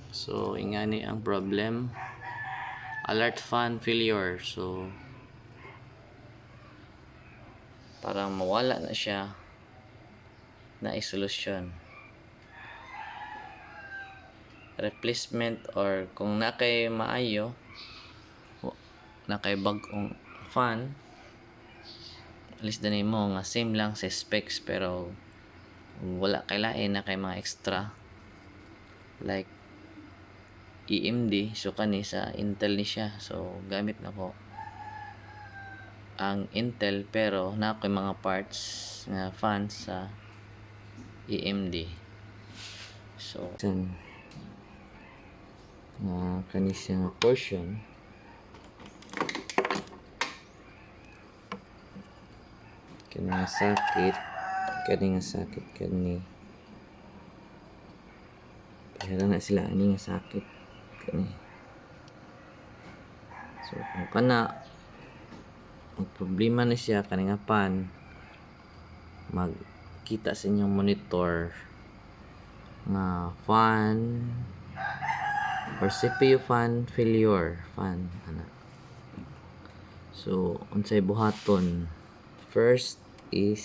So ingani ang problem, alert fan failure. So para mawala na siya na isolusyon, replacement, or kung nakay maayo nakay bagong fan, alis din mo nga same lang sa specs, pero wala kay lain na kay mga extra like EMD. So kani sa Intel ni siya, so gamit na ko ang Intel, pero na ko mga parts nga fan sa EMD. So kani siya portion kani nga sakit, kani para na sila ani nga sakit kani. So kung kana ang problema na siya kani nga pan, magkita sa inyong monitor nga fan or CPU fan failure ana. So unsay buhaton? First is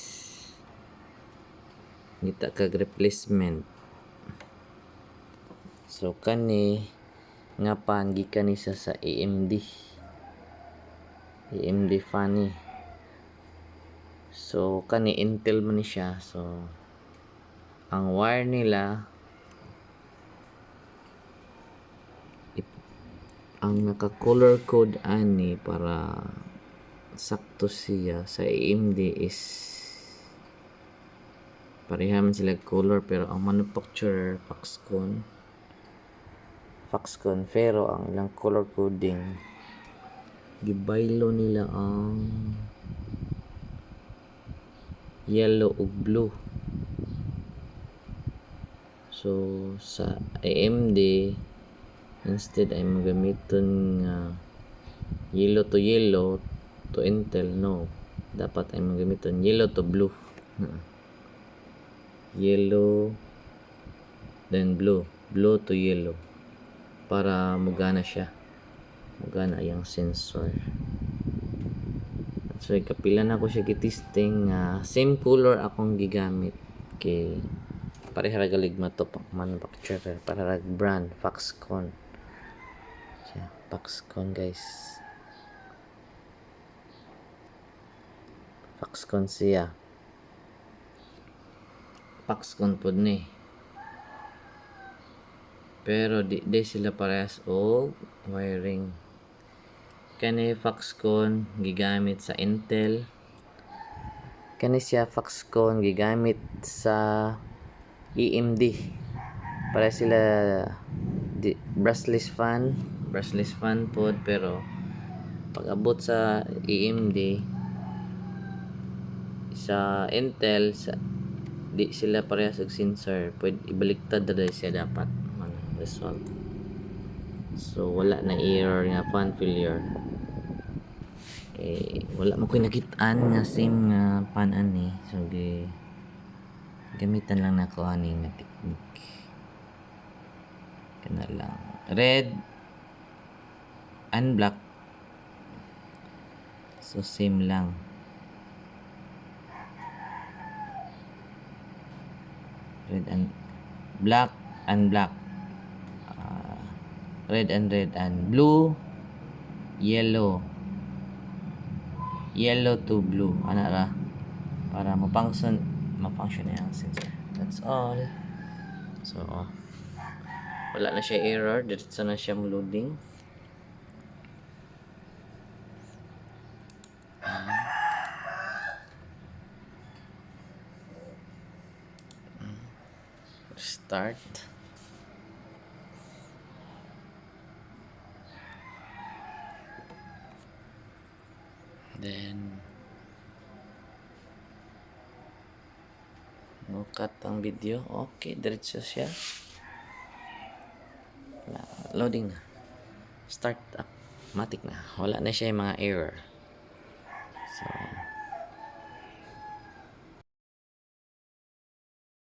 ngita kag replacement. So kani nga pan gikan ni sa AMD fan ni. So kani Intel man ni siya. So ang wire nila, ang naka color code ani para sakto siya sa AMD is parehaman sila color, pero ang manufacturer Foxconn, pero ang ilang color coding gibaylo nila ang yellow ug blue. So sa AMD instead ay magamiton nga yellow to Intel, no, dapat ay magamiton yellow to blue. Yellow then blue to yellow para mugana yung sensor. So kapila na ko siya gitesting, same color akong gigamit kay pareha ra galig mato manufacturer, para ra brand Foxconn guys. Foxconn siya, Foxconn pod ni, pero di sila parehas og wiring. Kani Foxconn gigamit sa Intel, kani siya Foxconn gigamit sa EMD. Para sila brushless fan pod, pero pag abot sa EMD sa Intel di sila parehas og sensor, pwede ibaliktad na siya dapat man result. So wala na error nga fan failure. Wala mo koy nakit-an nga same nga pan ani. So gamitan lang nako ani nga technique. Kana lang red and black, so same lang. Red and black red and blue, yellow to blue ana ra, para ma-function na yung sensor. That's all. So wala na siya error, diretso na siya loading. Start. Then cut ang video. Okay, diretso siya. Loading na. Start up. Matik na. Wala na siya yung mga error.